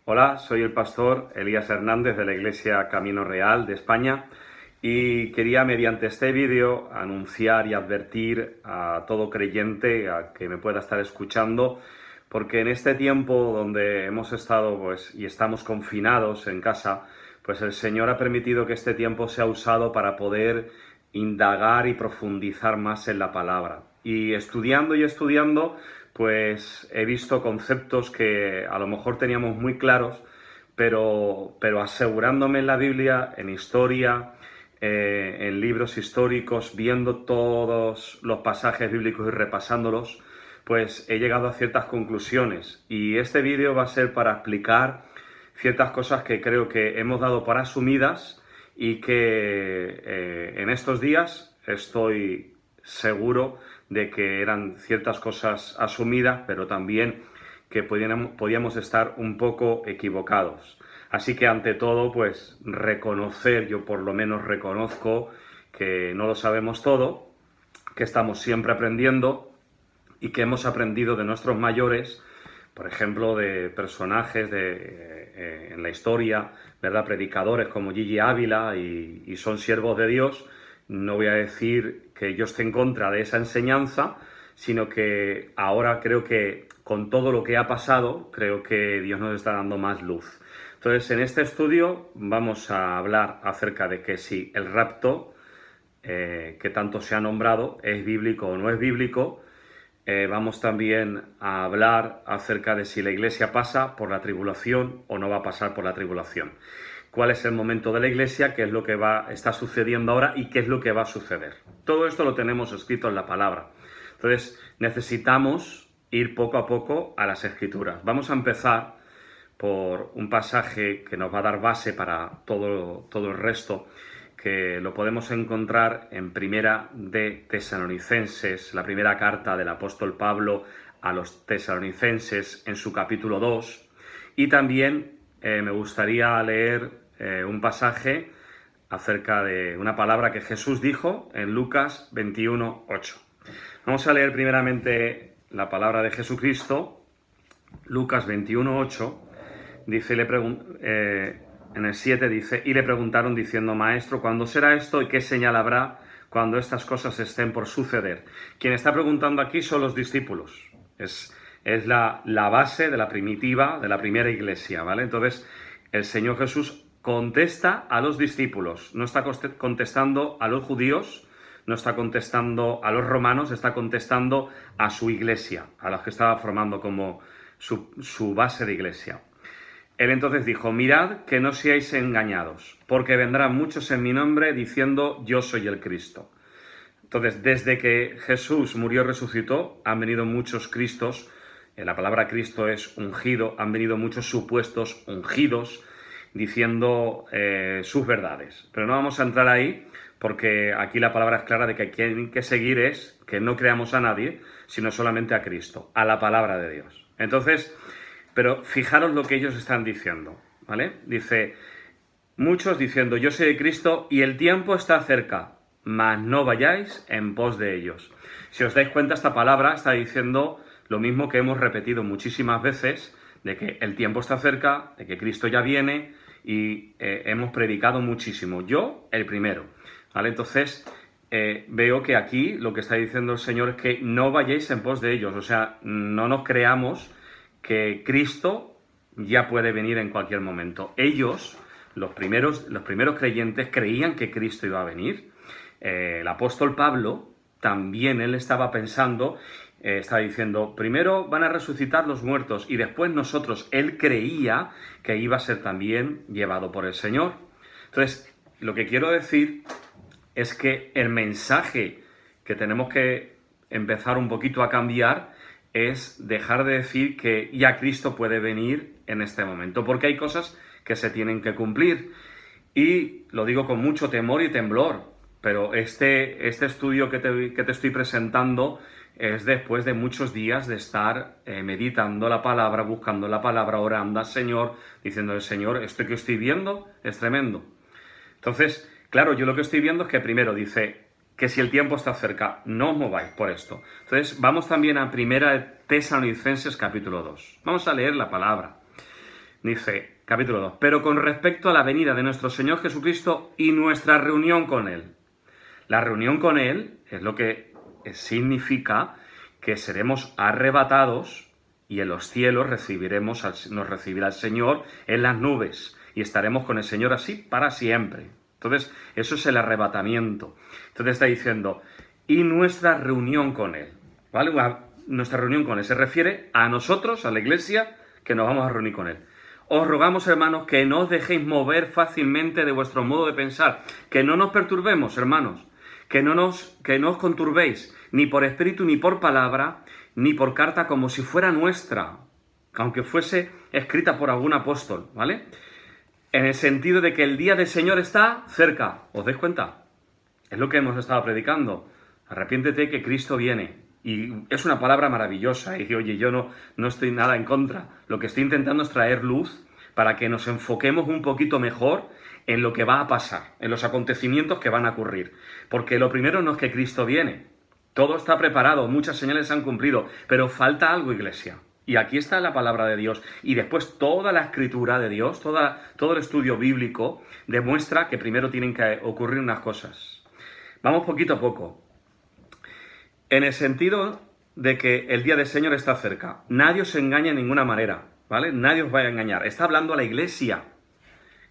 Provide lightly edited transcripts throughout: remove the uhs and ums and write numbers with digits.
Hola, soy el pastor Elías Hernández de la Iglesia Camino Real de España y quería mediante este vídeo anunciar y advertir a todo creyente a que me pueda estar escuchando, porque en este tiempo donde hemos estado y estamos confinados en casa, pues el Señor ha permitido que este tiempo sea usado para poder indagar y profundizar más en la palabra. Y estudiando, pues he visto conceptos que a lo mejor teníamos muy claros, pero asegurándome en la Biblia, en historia, en libros históricos, viendo todos los pasajes bíblicos y repasándolos, pues he llegado a ciertas conclusiones. Y este vídeo va a ser para explicar ciertas cosas que creo que hemos dado por asumidas y que en estos días estoy seguro de que eran ciertas cosas asumidas, pero también que podíamos estar un poco equivocados. Así que ante todo, pues reconocer, yo por lo menos reconozco que no lo sabemos todo, que estamos siempre aprendiendo y que hemos aprendido de nuestros mayores, por ejemplo, de personajes en la historia, ¿verdad? Predicadores como Gigi Ávila y son siervos de Dios. No voy a decir que yo esté en contra de esa enseñanza, sino que ahora creo que con todo lo que ha pasado, creo que Dios nos está dando más luz. Entonces, en este estudio vamos a hablar acerca de que si el rapto, que tanto se ha nombrado, es bíblico o no es bíblico. Vamos también a hablar acerca de si la Iglesia pasa por la tribulación o no va a pasar por la tribulación. ¿Cuál es el momento de la Iglesia? ¿Qué es lo que está sucediendo ahora? ¿Y qué es lo que va a suceder? Todo esto lo tenemos escrito en la palabra. Entonces, necesitamos ir poco a poco a las Escrituras. Vamos a empezar por un pasaje que nos va a dar base para todo el resto, que lo podemos encontrar en Primera de Tesalonicenses, la primera carta del apóstol Pablo a los tesalonicenses en su capítulo 2. Y también me gustaría leer un pasaje acerca de una palabra que Jesús dijo en Lucas 21:8. Vamos a leer primeramente la palabra de Jesucristo, Lucas 21:8. Dice, en el 7 dice, y le preguntaron diciendo, Maestro, ¿cuándo será esto y qué señal habrá cuando estas cosas estén por suceder? Quien está preguntando aquí son los discípulos. Es la base de la primera iglesia, ¿vale? Entonces, el Señor Jesús contesta a los discípulos, no está contestando a los judíos, no está contestando a los romanos, está contestando a su iglesia, a los que estaba formando como su base de iglesia. Él entonces dijo, mirad que no seáis engañados, porque vendrán muchos en mi nombre diciendo yo soy el Cristo. Entonces, desde que Jesús murió y resucitó, han venido muchos Cristos, la palabra Cristo es ungido, han venido muchos supuestos ungidos diciendo sus verdades. Pero no vamos a entrar ahí, porque aquí la palabra es clara de que quien hay que seguir es que no creamos a nadie, sino solamente a Cristo, a la palabra de Dios. Entonces, pero fijaros lo que ellos están diciendo, ¿vale? Dice, muchos diciendo, yo soy de Cristo y el tiempo está cerca, mas no vayáis en pos de ellos. Si os dais cuenta, esta palabra está diciendo lo mismo que hemos repetido muchísimas veces, de que el tiempo está cerca, de que Cristo ya viene y hemos predicado muchísimo. Yo, el primero, ¿vale? Entonces, veo que aquí lo que está diciendo el Señor es que no vayáis en pos de ellos, o sea, no nos creamos que Cristo ya puede venir en cualquier momento. Ellos, los primeros creyentes, creían que Cristo iba a venir. El apóstol Pablo también, él estaba pensando, estaba diciendo, primero van a resucitar los muertos y después nosotros. Él creía que iba a ser también llevado por el Señor. Entonces, lo que quiero decir es que el mensaje que tenemos que empezar un poquito a cambiar es dejar de decir que ya Cristo puede venir en este momento, porque hay cosas que se tienen que cumplir. Y lo digo con mucho temor y temblor, pero este estudio que te estoy presentando es después de muchos días de estar meditando la palabra, buscando la palabra, orando al Señor, diciendo al Señor, esto que estoy viendo es tremendo. Entonces, claro, yo lo que estoy viendo es que primero dice que si el tiempo está cerca, no os mováis por esto. Entonces, vamos también a Primera de Tesalonicenses capítulo 2. Vamos a leer la palabra. Dice, capítulo 2, pero con respecto a la venida de nuestro Señor Jesucristo y nuestra reunión con Él. La reunión con Él es lo que significa que seremos arrebatados y en los cielos nos recibirá el Señor en las nubes y estaremos con el Señor así para siempre. Entonces, eso es el arrebatamiento. Entonces está diciendo, y nuestra reunión con Él, ¿vale? Nuestra reunión con Él se refiere a nosotros, a la Iglesia, que nos vamos a reunir con Él. Os rogamos, hermanos, que no os dejéis mover fácilmente de vuestro modo de pensar, que no nos perturbemos, hermanos, que no os conturbéis, ni por espíritu, ni por palabra, ni por carta, como si fuera nuestra, aunque fuese escrita por algún apóstol, ¿vale? En el sentido de que el día del Señor está cerca, ¿os dais cuenta? Es lo que hemos estado predicando. Arrepiéntete que Cristo viene. Y es una palabra maravillosa. Y oye, yo no estoy nada en contra. Lo que estoy intentando es traer luz para que nos enfoquemos un poquito mejor en lo que va a pasar, en los acontecimientos que van a ocurrir. Porque lo primero no es que Cristo viene. Todo está preparado, muchas señales se han cumplido, pero falta algo, Iglesia. Y aquí está la palabra de Dios. Y después toda la escritura de Dios, todo el estudio bíblico demuestra que primero tienen que ocurrir unas cosas. Vamos poquito a poco. En el sentido de que el día del Señor está cerca. Nadie os engaña de ninguna manera, ¿vale? Nadie os vaya a engañar. Está hablando a la Iglesia.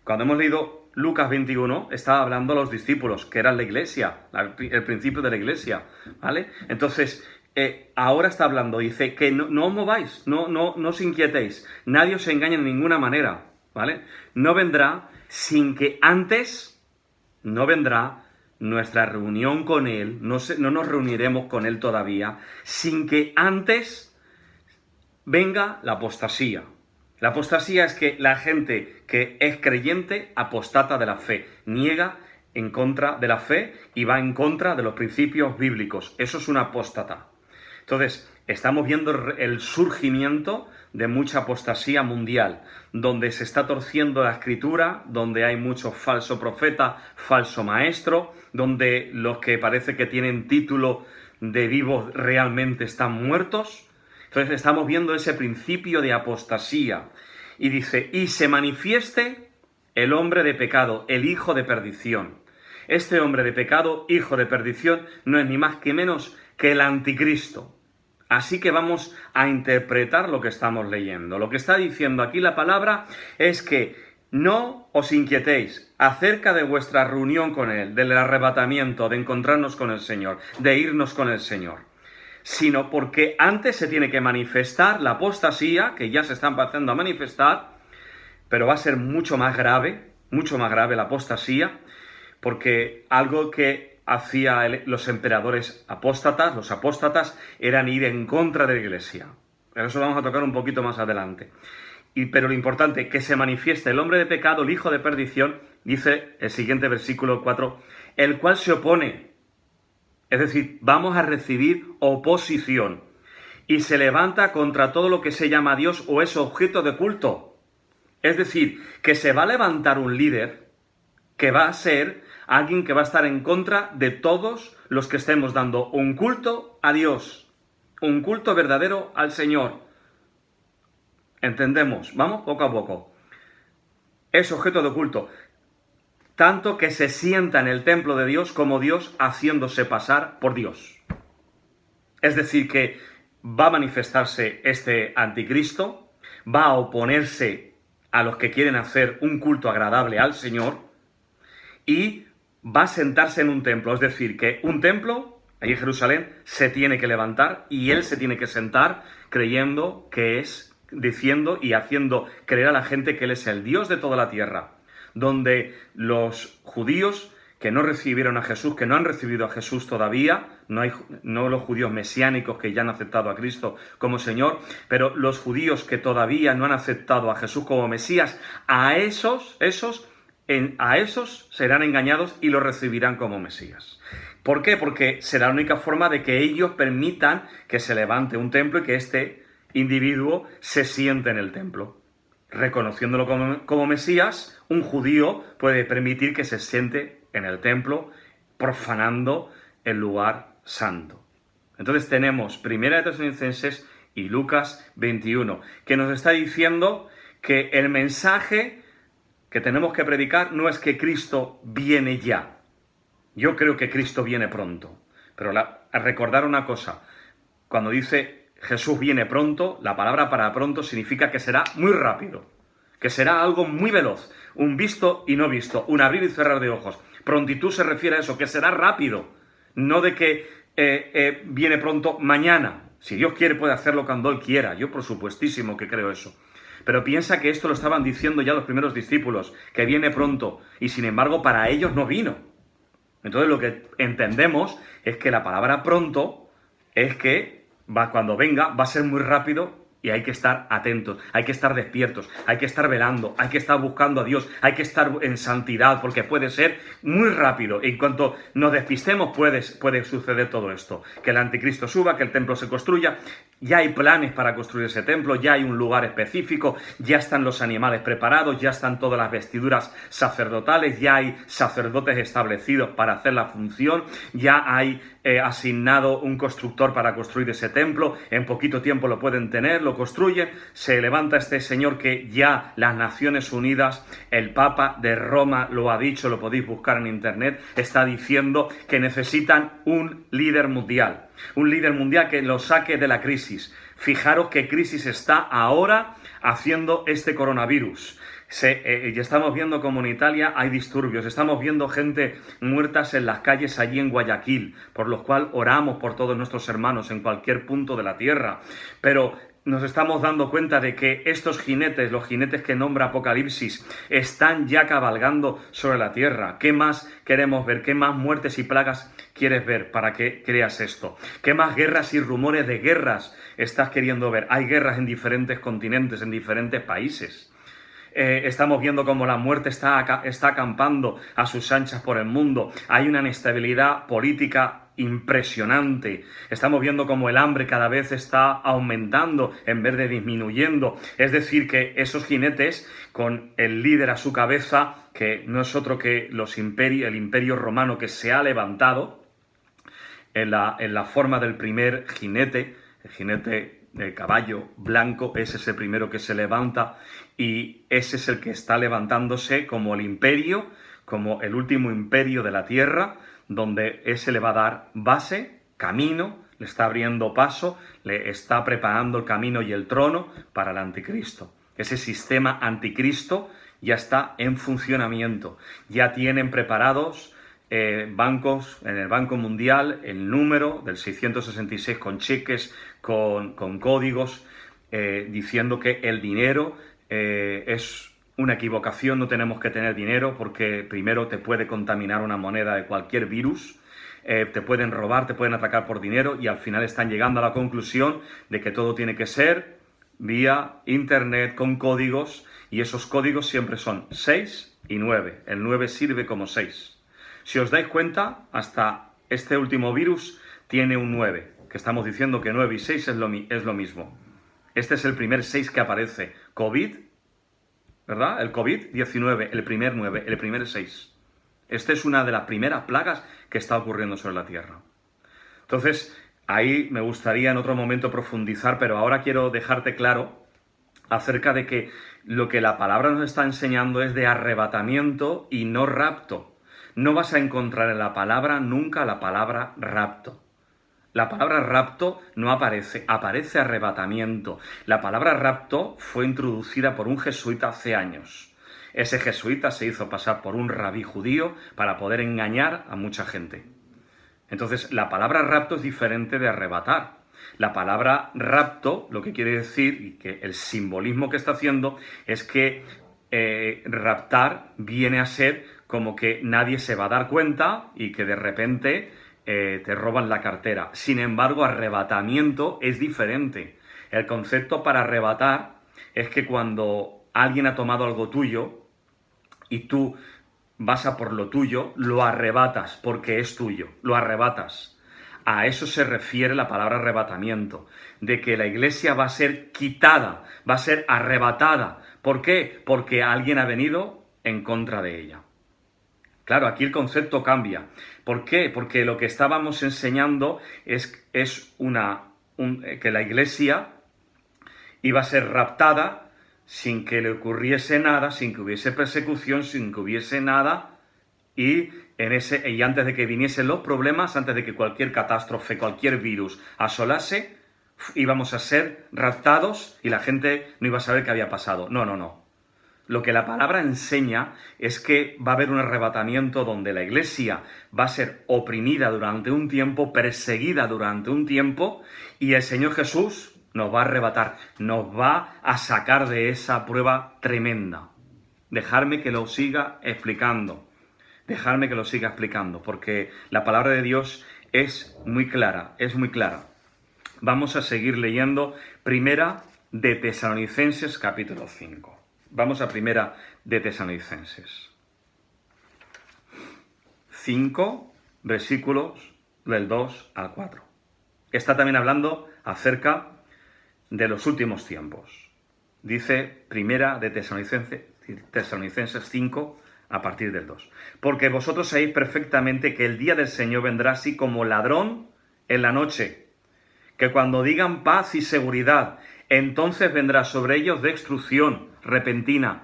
Cuando hemos leído Lucas 21, estaba hablando a los discípulos, que eran la Iglesia, el principio de la Iglesia, ¿vale? Entonces, ahora está hablando, dice que no os mováis, no os inquietéis. Nadie os engaña de ninguna manera, ¿vale? No vendrá sin que antes, no vendrá nuestra reunión con Él, no nos reuniremos con Él todavía, sin que antes venga la apostasía. La apostasía es que la gente que es creyente apostata de la fe, niega en contra de la fe y va en contra de los principios bíblicos. Eso es una apóstata. Entonces, estamos viendo el surgimiento de mucha apostasía mundial, donde se está torciendo la escritura, donde hay mucho falso profeta, falso maestro, donde los que parece que tienen título de vivos realmente están muertos. Entonces estamos viendo ese principio de apostasía. Y dice, y se manifieste el hombre de pecado, el hijo de perdición. Este hombre de pecado, hijo de perdición, no es ni más que menos que el anticristo. Así que vamos a interpretar lo que estamos leyendo. Lo que está diciendo aquí la palabra es que no os inquietéis acerca de vuestra reunión con Él, del arrebatamiento, de encontrarnos con el Señor, de irnos con el Señor, sino porque antes se tiene que manifestar la apostasía, que ya se está empezando a manifestar, pero va a ser mucho más grave la apostasía, porque algo que hacía los emperadores apóstatas, los apóstatas, eran ir en contra de la Iglesia. Pero eso lo vamos a tocar un poquito más adelante. Pero lo importante, que se manifieste el hombre de pecado, el hijo de perdición, dice el siguiente versículo 4, el cual se opone. Es decir, vamos a recibir oposición. Y se levanta contra todo lo que se llama Dios o es objeto de culto. Es decir, que se va a levantar un líder que va a ser alguien que va a estar en contra de todos los que estemos dando un culto a Dios, un culto verdadero al Señor. ¿Entendemos? Vamos poco a poco. Es objeto de culto, tanto que se sienta en el templo de Dios como Dios haciéndose pasar por Dios. Es decir, que va a manifestarse este anticristo, va a oponerse a los que quieren hacer un culto agradable al Señor y va a sentarse en un templo. Es decir, que un templo, allí en Jerusalén, se tiene que levantar y él se tiene que sentar creyendo que es, diciendo y haciendo creer a la gente que él es el Dios de toda la tierra, donde los judíos que no recibieron a Jesús, que no han recibido a Jesús todavía, no los judíos mesiánicos que ya han aceptado a Cristo como Señor, pero los judíos que todavía no han aceptado a Jesús como Mesías, a esos serán engañados y los recibirán como Mesías. ¿Por qué? Porque será la única forma de que ellos permitan que se levante un templo y que este individuo se siente en el templo. Reconociéndolo como Mesías, un judío puede permitir que se siente en el templo, profanando el lugar santo. Entonces tenemos 1 Tesalonicenses y Lucas 21, que nos está diciendo que el mensaje que tenemos que predicar no es que Cristo viene ya. Yo creo que Cristo viene pronto. Pero recordar una cosa, cuando dice Jesús viene pronto, la palabra para pronto significa que será muy rápido, que será algo muy veloz, un visto y no visto, un abrir y cerrar de ojos. Prontitud se refiere a eso, que será rápido, no de que viene pronto mañana. Si Dios quiere puede hacerlo cuando Él quiera, yo por supuestísimo que creo eso. Pero piensa que esto lo estaban diciendo ya los primeros discípulos, que viene pronto, y sin embargo para ellos no vino. Entonces lo que entendemos es que la palabra pronto es que cuando venga va a ser muy rápido y hay que estar atentos, hay que estar despiertos, hay que estar velando, hay que estar buscando a Dios, hay que estar en santidad porque puede ser muy rápido. En cuanto nos despistemos puede suceder todo esto, que el anticristo suba, que el templo se construya. Ya hay planes para construir ese templo, ya hay un lugar específico, ya están los animales preparados, ya están todas las vestiduras sacerdotales, ya hay sacerdotes establecidos para hacer la función, ya hay asignado un constructor para construir ese templo, en poquito tiempo lo pueden tener, lo construyen, se levanta este señor que ya las Naciones Unidas, el Papa de Roma lo ha dicho, lo podéis buscar en internet, está diciendo que necesitan un líder mundial. Un líder mundial que los saque de la crisis. Fijaros qué crisis está ahora haciendo este coronavirus. Y estamos viendo como en Italia hay disturbios, estamos viendo gente muertas en las calles allí en Guayaquil, por lo cual oramos por todos nuestros hermanos en cualquier punto de la tierra. Pero nos estamos dando cuenta de que estos jinetes, los jinetes que nombra Apocalipsis, están ya cabalgando sobre la tierra. ¿Qué más queremos ver? ¿Qué más muertes y plagas quieres ver para que creas esto? ¿Qué más guerras y rumores de guerras estás queriendo ver? Hay guerras en diferentes continentes, en diferentes países. Estamos viendo cómo la muerte está acampando a sus anchas por el mundo. Hay una inestabilidad política impresionante. Estamos viendo cómo el hambre cada vez está aumentando en vez de disminuyendo. Es decir, que esos jinetes, con el líder a su cabeza, que no es otro que el imperio romano que se ha levantado en la forma del primer jinete, el jinete de caballo blanco, ese es el primero que se levanta y ese es el que está levantándose como el imperio, como el último imperio de la tierra, donde ese le va a dar base, camino, le está abriendo paso, le está preparando el camino y el trono para el anticristo. Ese sistema anticristo ya está en funcionamiento, ya tienen preparados bancos, en el Banco Mundial, el número del 666 con cheques, con códigos, diciendo que el dinero es una equivocación, no tenemos que tener dinero porque primero te puede contaminar una moneda de cualquier virus, te pueden robar, te pueden atacar por dinero y al final están llegando a la conclusión de que todo tiene que ser vía internet con códigos y esos códigos siempre son 6 y 9. El 9 sirve como 6. Si os dais cuenta, hasta este último virus tiene un 9, que estamos diciendo que 9 y 6 es lo mismo. Este es el primer 6 que aparece. COVID, ¿verdad? El COVID-19, el primer 9, el primer 6. Esta es una de las primeras plagas que está ocurriendo sobre la Tierra. Entonces, ahí me gustaría en otro momento profundizar, pero ahora quiero dejarte claro acerca de que lo que la palabra nos está enseñando es de arrebatamiento y no rapto. No vas a encontrar en la palabra nunca la palabra rapto. La palabra rapto no aparece, aparece arrebatamiento. La palabra rapto fue introducida por un jesuita hace años. Ese jesuita se hizo pasar por un rabí judío para poder engañar a mucha gente. Entonces, la palabra rapto es diferente de arrebatar. La palabra rapto, lo que quiere decir, y que el simbolismo que está haciendo, es que raptar viene a ser como que nadie se va a dar cuenta y que de repente te roban la cartera. Sin embargo, arrebatamiento es diferente. El concepto para arrebatar es que cuando alguien ha tomado algo tuyo y tú vas a por lo tuyo, lo arrebatas porque es tuyo, lo arrebatas. A eso se refiere la palabra arrebatamiento, de que la iglesia va a ser quitada, va a ser arrebatada. ¿Por qué? Porque alguien ha venido en contra de ella. Claro, aquí el concepto cambia. ¿Por qué? Porque lo que estábamos enseñando es que la iglesia iba a ser raptada sin que le ocurriese nada, sin que hubiese persecución, sin que hubiese nada, y antes de que viniesen los problemas, antes de que cualquier catástrofe, cualquier virus asolase, íbamos a ser raptados y la gente no iba a saber qué había pasado. No, no, no. Lo que la palabra enseña es que va a haber un arrebatamiento donde la iglesia va a ser oprimida durante un tiempo, perseguida durante un tiempo, y el Señor Jesús nos va a arrebatar, nos va a sacar de esa prueba tremenda. Dejarme que lo siga explicando. Dejarme que lo siga explicando, porque la palabra de Dios es muy clara, es muy clara. Vamos a seguir leyendo Primera de Tesalonicenses, capítulo 5. Vamos a Primera de Tesalonicenses 5, versículos del 2 al 4. Está también hablando acerca de los últimos tiempos. Dice Primera de Tesalonicenses 5, a partir del 2. Porque vosotros sabéis perfectamente que el día del Señor vendrá así como ladrón en la noche, que cuando digan paz y seguridad, entonces vendrá sobre ellos destrucción repentina,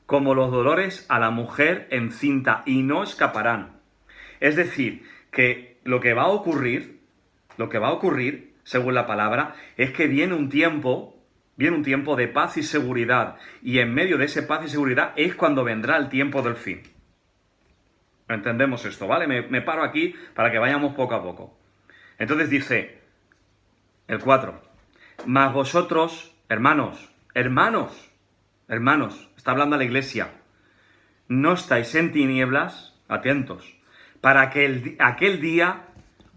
como los dolores a la mujer encinta, y no escaparán. Es decir, que lo que va a ocurrir, según la palabra, es que viene un tiempo de paz y seguridad, y en medio de ese paz y seguridad es cuando vendrá el tiempo del fin. ¿Entendemos esto, vale? Me paro aquí para que vayamos poco a poco. Entonces dice el 4, mas vosotros, hermanos, está hablando a la iglesia, no estáis en tinieblas, atentos, para que aquel día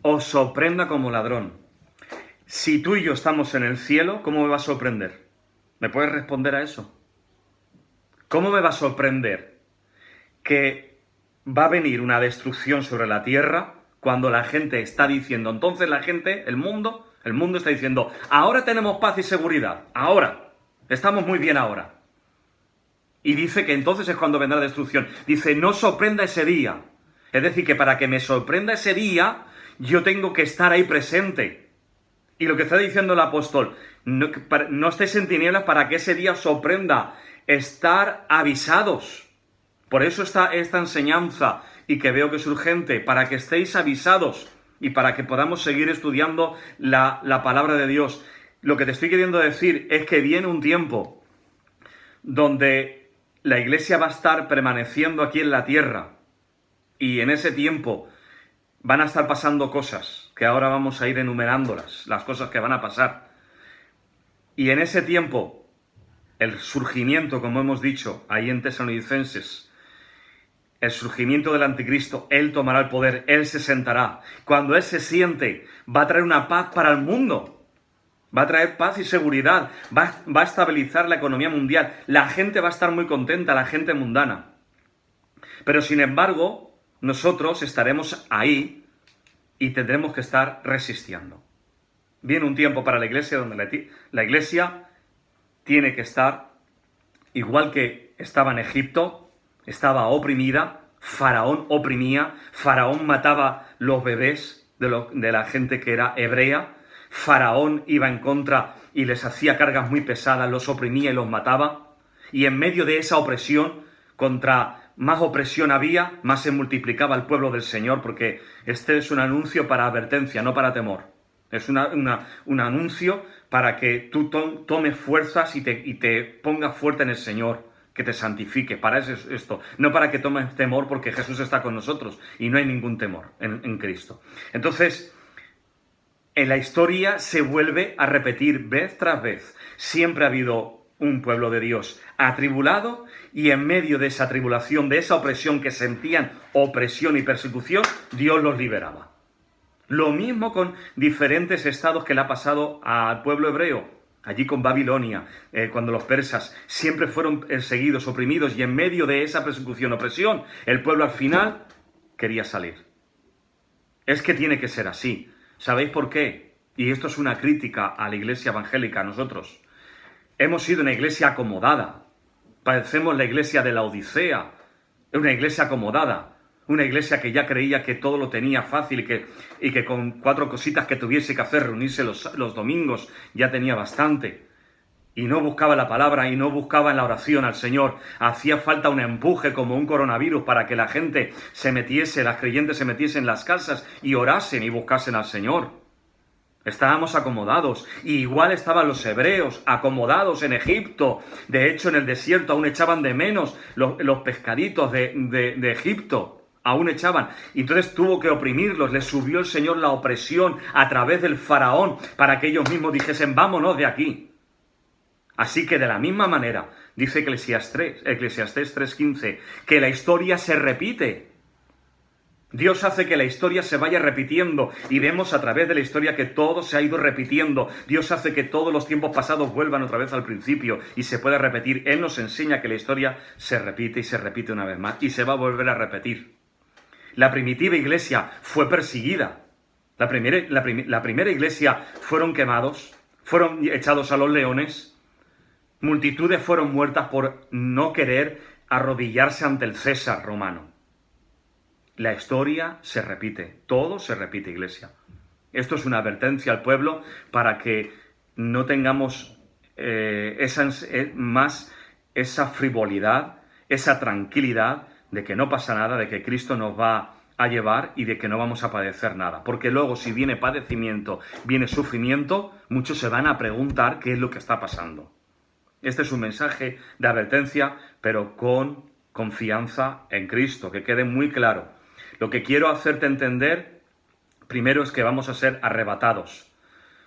os sorprenda como ladrón. Si tú y yo estamos en el cielo, ¿cómo me va a sorprender? ¿Me puedes responder a eso? ¿Cómo me va a sorprender que va a venir una destrucción sobre la tierra cuando la gente está diciendo, entonces la gente, el mundo está diciendo, ahora tenemos paz y seguridad, ahora, estamos muy bien ahora. Y dice que entonces es cuando vendrá la destrucción. Dice, no sorprenda ese día. Es decir, que para que me sorprenda ese día, yo tengo que estar ahí presente. Y lo que está diciendo el apóstol, no estéis en tinieblas para que ese día os sorprenda, estar avisados. Por eso está esta enseñanza, y que veo que es urgente, para que estéis avisados y para que podamos seguir estudiando la palabra de Dios. Lo que te estoy queriendo decir es que viene un tiempo donde la iglesia va a estar permaneciendo aquí en la tierra, y en ese tiempo van a estar pasando cosas, que ahora vamos a ir enumerándolas, las cosas que van a pasar. Y en ese tiempo, el surgimiento, como hemos dicho, ahí en Tesalonicenses, el surgimiento del anticristo, él tomará el poder, él se sentará. Cuando él se siente, va a traer una paz para el mundo. Va a traer paz y seguridad, va a estabilizar la economía mundial. La gente va a estar muy contenta, la gente mundana. Pero sin embargo, nosotros estaremos ahí y tendremos que estar resistiendo. Viene un tiempo para la iglesia donde la iglesia tiene que estar igual que estaba en Egipto, estaba oprimida, Faraón oprimía, Faraón mataba los bebés de la gente que era hebrea, Faraón iba en contra y les hacía cargas muy pesadas, los oprimía y los mataba, y en medio de esa opresión, contra más opresión había, más se multiplicaba el pueblo del Señor, porque este es un anuncio para advertencia, no para temor. Es un anuncio para que tú tomes fuerzas y te pongas fuerte en el Señor, que te santifique. Para eso es esto, no para que tomes temor, porque Jesús está con nosotros y no hay ningún temor en Cristo. Entonces, en la historia se vuelve a repetir vez tras vez. Siempre ha habido un pueblo de Dios atribulado, y en medio de esa tribulación, de esa opresión que sentían, opresión y persecución, Dios los liberaba. Lo mismo con diferentes estados que le ha pasado al pueblo hebreo. Allí con Babilonia, cuando los persas siempre fueron perseguidos, oprimidos, y en medio de esa persecución, opresión, el pueblo al final quería salir. Es que tiene que ser así. ¿Sabéis por qué? Y esto es una crítica a la iglesia evangélica, a nosotros. Hemos sido una iglesia acomodada. Parecemos la iglesia de la Odisea, una iglesia acomodada. Una iglesia que ya creía que todo lo tenía fácil y que con 4 cositas que tuviese que hacer, reunirse los domingos, ya tenía bastante. y no buscaba la palabra y no buscaba en la oración al Señor. Hacía falta un empuje como un coronavirus para que la gente se metiese, las creyentes se metiesen en las casas y orasen y buscasen al Señor. Estábamos acomodados, y igual estaban los hebreos acomodados en Egipto. De hecho, en el desierto aún echaban de menos los pescaditos de Egipto. Aún echaban. Y entonces tuvo que oprimirlos. Les subió el Señor la opresión a través del faraón para que ellos mismos dijesen, vámonos de aquí. Así que de la misma manera, dice Eclesiastés 3:15, que la historia se repite. Dios hace que la historia se vaya repitiendo y vemos a través de la historia que todo se ha ido repitiendo. Dios hace que todos los tiempos pasados vuelvan otra vez al principio y se pueda repetir. Él nos enseña que la historia se repite y se repite una vez más y se va a volver a repetir. La primitiva iglesia fue perseguida. La primera iglesia fueron quemados, fueron echados a los leones. Multitudes fueron muertas por no querer arrodillarse ante el César romano. La historia se repite, todo se repite, iglesia. Esto es una advertencia al pueblo para que no tengamos esa frivolidad, esa tranquilidad de que no pasa nada, de que Cristo nos va a llevar y de que no vamos a padecer nada. Porque luego, si viene padecimiento, viene sufrimiento, muchos se van a preguntar qué es lo que está pasando. Este es un mensaje de advertencia, pero con confianza en Cristo, que quede muy claro. Lo que quiero hacerte entender, primero, es que vamos a ser arrebatados,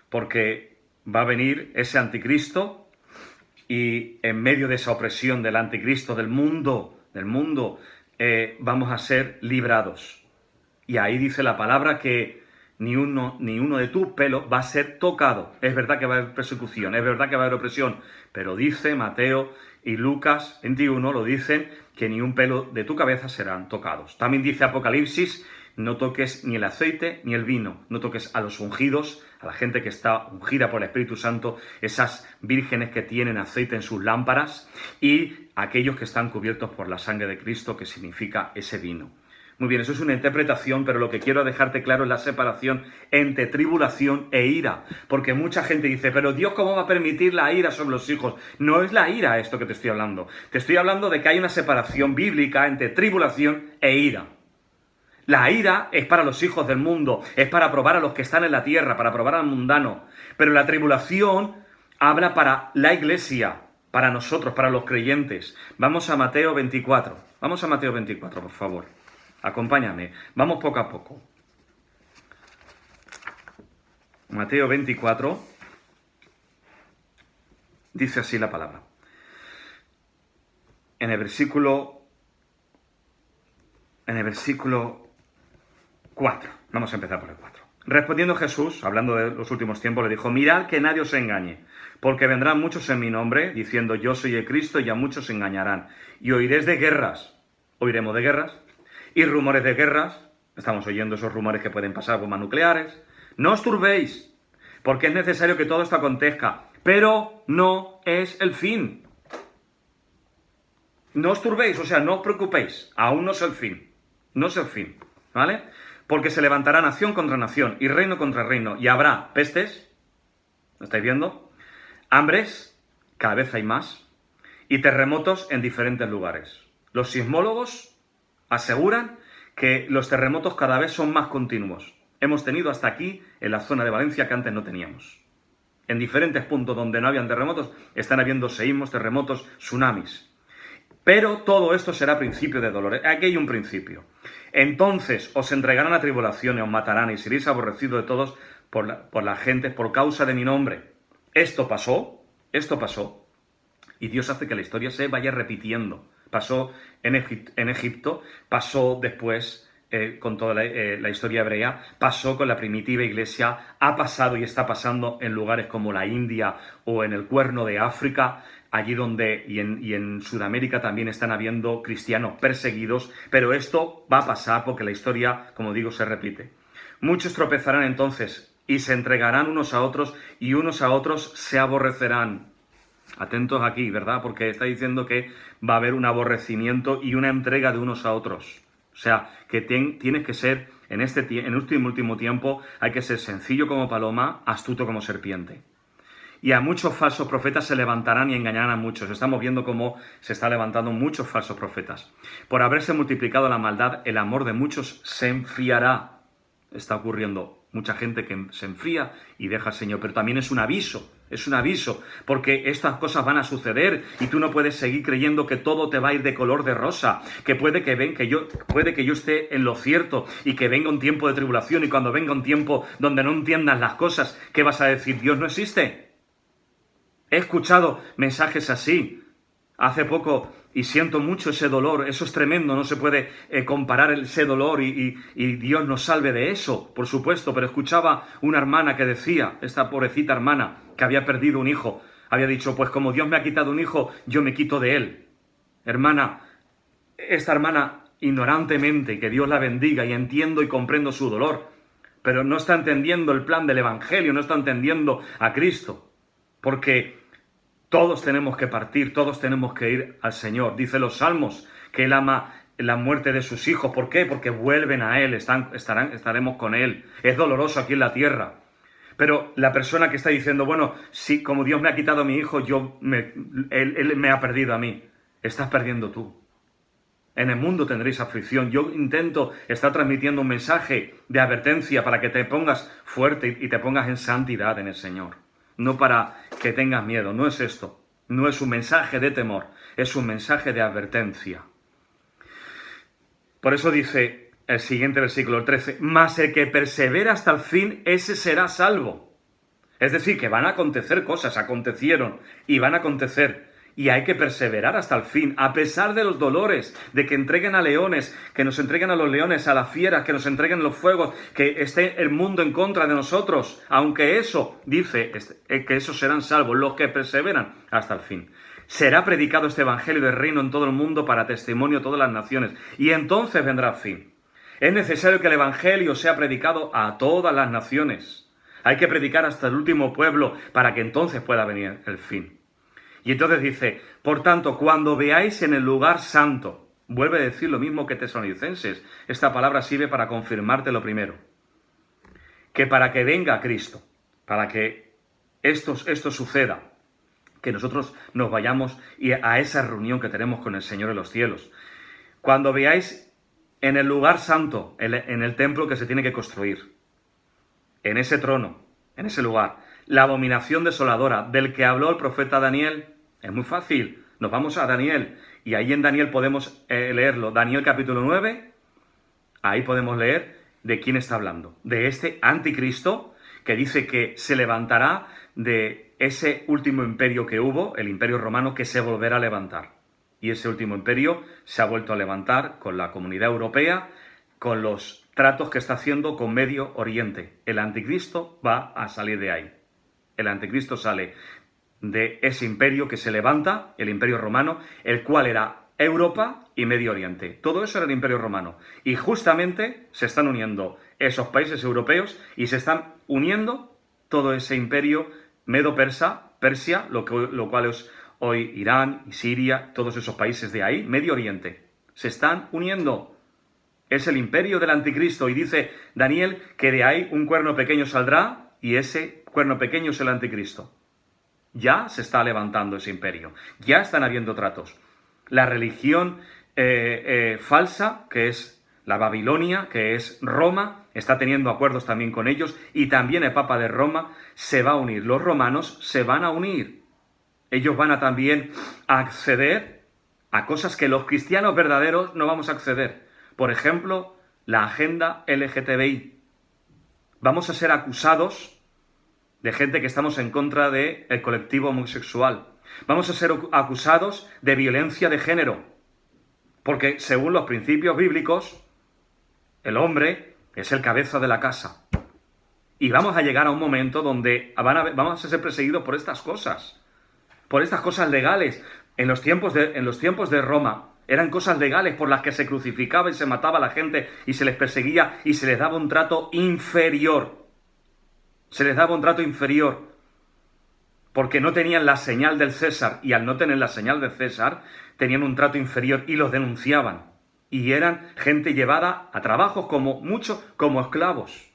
porque va a venir ese anticristo y en medio de esa opresión del anticristo, del mundo, vamos a ser librados. Y ahí dice la palabra que ni uno de tus pelos va a ser tocado. Es verdad que va a haber persecución, es verdad que va a haber opresión, pero dice Mateo y Lucas 21, lo dicen, que ni un pelo de tu cabeza serán tocados. También dice Apocalipsis, no toques ni el aceite ni el vino, no toques a los ungidos, a la gente que está ungida por el Espíritu Santo, esas vírgenes que tienen aceite en sus lámparas y aquellos que están cubiertos por la sangre de Cristo, que significa ese vino. Muy bien, eso es una interpretación, pero lo que quiero dejarte claro es la separación entre tribulación e ira. Porque mucha gente dice, pero Dios, ¿cómo va a permitir la ira sobre los hijos? No es la ira esto que te estoy hablando. Te estoy hablando de que hay una separación bíblica entre tribulación e ira. La ira es para los hijos del mundo, es para probar a los que están en la tierra, para probar al mundano. Pero la tribulación habla para la iglesia, para nosotros, para los creyentes. Vamos a Mateo 24. Vamos a Mateo 24, por favor. Acompáñame, vamos poco a poco. Mateo 24, dice así la palabra. En el versículo 4, vamos a empezar por el 4. Respondiendo Jesús, hablando de los últimos tiempos, le dijo, mirad que nadie os engañe, porque vendrán muchos en mi nombre, diciendo yo soy el Cristo, y a muchos engañarán. Y oiréis de guerras, oiremos de guerras, y rumores de guerras, estamos oyendo esos rumores que pueden pasar bombas nucleares. No os turbéis, porque es necesario que todo esto acontezca, pero no es el fin. No os turbéis, o sea, no os preocupéis, aún no es el fin, no es el fin, ¿vale? Porque se levantará nación contra nación y reino contra reino, y habrá pestes, ¿lo estáis viendo? Hambres, cada vez hay más, y terremotos en diferentes lugares. Los sismólogos aseguran que los terremotos cada vez son más continuos. Hemos tenido hasta aquí, en la zona de Valencia, que antes no teníamos. En diferentes puntos donde no habían terremotos, están habiendo seísmos, terremotos, tsunamis. Pero todo esto será principio de dolor. Aquí hay un principio. Entonces os entregarán a tribulaciones, os matarán y seréis aborrecidos de todos por la gente por causa de mi nombre. Esto pasó, y Dios hace que la historia se vaya repitiendo. Pasó en Egipto, pasó después con toda la historia hebrea, pasó con la primitiva iglesia, ha pasado y está pasando en lugares como la India o en el Cuerno de África, allí donde y en Sudamérica también están habiendo cristianos perseguidos, pero esto va a pasar porque la historia, como digo, se repite. Muchos tropezarán entonces y se entregarán unos a otros y unos a otros se aborrecerán. Atentos aquí, ¿verdad? Porque está diciendo que va a haber un aborrecimiento y una entrega de unos a otros. O sea, que tienes que ser, en este último tiempo, hay que ser sencillo como paloma, astuto como serpiente. Y a muchos falsos profetas se levantarán y engañarán a muchos. Estamos viendo cómo se está levantando muchos falsos profetas. Por haberse multiplicado la maldad, el amor de muchos se enfriará. Está ocurriendo mucha gente que se enfría y deja al Señor. Pero también es un aviso, porque estas cosas van a suceder y tú no puedes seguir creyendo que todo te va a ir de color de rosa, que puede que yo esté en lo cierto y que venga un tiempo de tribulación, y cuando venga un tiempo donde no entiendas las cosas, ¿qué vas a decir? ¿Dios no existe? He escuchado mensajes así hace poco y siento mucho ese dolor. Eso es tremendo, no se puede comparar ese dolor y Dios nos salve de eso, por supuesto. Pero escuchaba una hermana que decía, esta pobrecita hermana que había perdido un hijo, había dicho, pues como Dios me ha quitado un hijo, yo me quito de él. Hermana, esta hermana ignorantemente, que Dios la bendiga, y entiendo y comprendo su dolor, pero no está entendiendo el plan del Evangelio, no está entendiendo a Cristo, porque todos tenemos que partir, todos tenemos que ir al Señor. Dice los Salmos que Él ama la muerte de sus hijos. ¿Por qué? Porque vuelven a Él, estaremos con Él. Es doloroso aquí en la tierra. Pero la persona que está diciendo, bueno, sí, como Dios me ha quitado a mi hijo, Él me ha perdido a mí. Estás perdiendo tú. En el mundo tendréis aflicción. Yo intento estar transmitiendo un mensaje de advertencia para que te pongas fuerte y te pongas en santidad en el Señor. No para que tengas miedo, no es esto. No es un mensaje de temor, es un mensaje de advertencia. Por eso dice el siguiente versículo, el 13, mas el que persevera hasta el fin, ese será salvo. Es decir, que van a acontecer cosas, acontecieron y van a acontecer. Y hay que perseverar hasta el fin, a pesar de los dolores, de que entreguen a leones, que nos entreguen a los leones, a las fieras, que nos entreguen los fuegos, que esté el mundo en contra de nosotros. Aunque eso, dice, que esos serán salvos, los que perseveran hasta el fin. Será predicado este evangelio del reino en todo el mundo para testimonio a todas las naciones. Y entonces vendrá el fin. Es necesario que el evangelio sea predicado a todas las naciones. Hay que predicar hasta el último pueblo para que entonces pueda venir el fin. Y entonces dice, por tanto, cuando veáis en el lugar santo, vuelve a decir lo mismo que Tesalonicenses, esta palabra sirve para confirmarte lo primero, que para que venga Cristo, para que esto suceda, que nosotros nos vayamos a esa reunión que tenemos con el Señor en los cielos. Cuando veáis en el lugar santo, en el templo que se tiene que construir, en ese trono, en ese lugar, la abominación desoladora del que habló el profeta Daniel, es muy fácil, nos vamos a Daniel, y ahí en Daniel podemos leerlo, Daniel capítulo 9, ahí podemos leer de quién está hablando, de este anticristo que dice que se levantará de ese último imperio que hubo, el imperio romano, que se volverá a levantar. Y ese último imperio se ha vuelto a levantar con la Comunidad Europea, con los tratos que está haciendo con Medio Oriente. El anticristo va a salir de ahí. El anticristo sale de ese imperio que se levanta, el imperio romano, el cual era Europa y Medio Oriente. Todo eso era el imperio romano. Y justamente se están uniendo esos países europeos y se están uniendo todo ese imperio medo-persa, Persia, lo cual es hoy Irán y Siria, todos esos países de ahí, Medio Oriente. Se están uniendo. Es el imperio del anticristo. Y dice Daniel que de ahí un cuerno pequeño saldrá y ese cuerno pequeño es el anticristo. Ya se está levantando ese imperio. Ya están habiendo tratos. La religión falsa, que es la Babilonia, que es Roma, está teniendo acuerdos también con ellos, y también el Papa de Roma se va a unir. Los romanos se van a unir. Ellos van a también acceder a cosas que los cristianos verdaderos no vamos a acceder. Por ejemplo, la agenda LGTBI. Vamos a ser acusados de gente que estamos en contra del colectivo homosexual. Vamos a ser acusados de violencia de género. Porque según los principios bíblicos, el hombre es el cabeza de la casa. Y vamos a llegar a un momento donde vamos a ser perseguidos por estas cosas legales. En los tiempos de Roma eran cosas legales por las que se crucificaba y se mataba a la gente y se les perseguía y se les daba un trato inferior. Se les daba un trato inferior porque no tenían la señal del César, y al no tener la señal del César tenían un trato inferior y los denunciaban. Y eran gente llevada a trabajos como esclavos,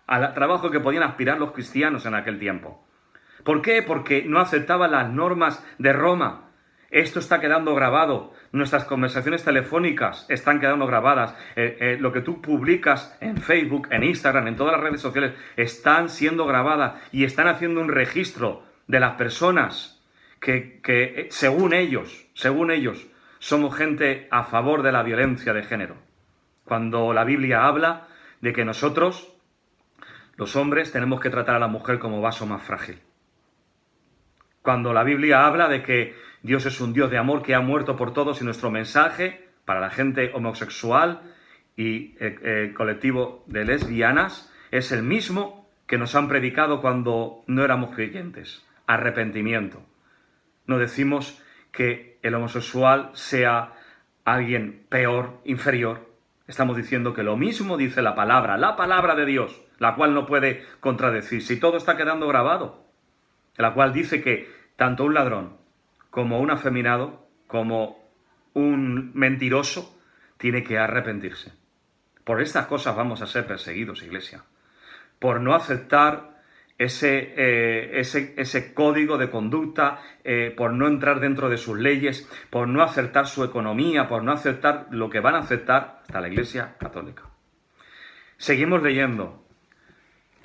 a trabajo que podían aspirar los cristianos en aquel tiempo. ¿Por qué? Porque no aceptaban las normas de Roma. Esto está quedando grabado. Nuestras conversaciones telefónicas están quedando grabadas. Lo que tú publicas en Facebook, en Instagram, en todas las redes sociales, están siendo grabadas y están haciendo un registro de las personas que según ellos, somos gente a favor de la violencia de género. Cuando la Biblia habla de que nosotros, los hombres, tenemos que tratar a la mujer como vaso más frágil. Cuando la Biblia habla de que Dios es un Dios de amor que ha muerto por todos y nuestro mensaje para la gente homosexual y colectivo de lesbianas es el mismo que nos han predicado cuando no éramos creyentes. Arrepentimiento. No decimos que el homosexual sea alguien peor, inferior. Estamos diciendo que lo mismo dice la palabra de Dios, la cual no puede contradecir. Si todo está quedando grabado, la cual dice que tanto un ladrón como un afeminado, como un mentiroso, tiene que arrepentirse. Por estas cosas vamos a ser perseguidos, Iglesia. Por no aceptar ese código de conducta, por no entrar dentro de sus leyes, por no aceptar su economía, por no aceptar lo que van a aceptar hasta la Iglesia Católica. Seguimos leyendo.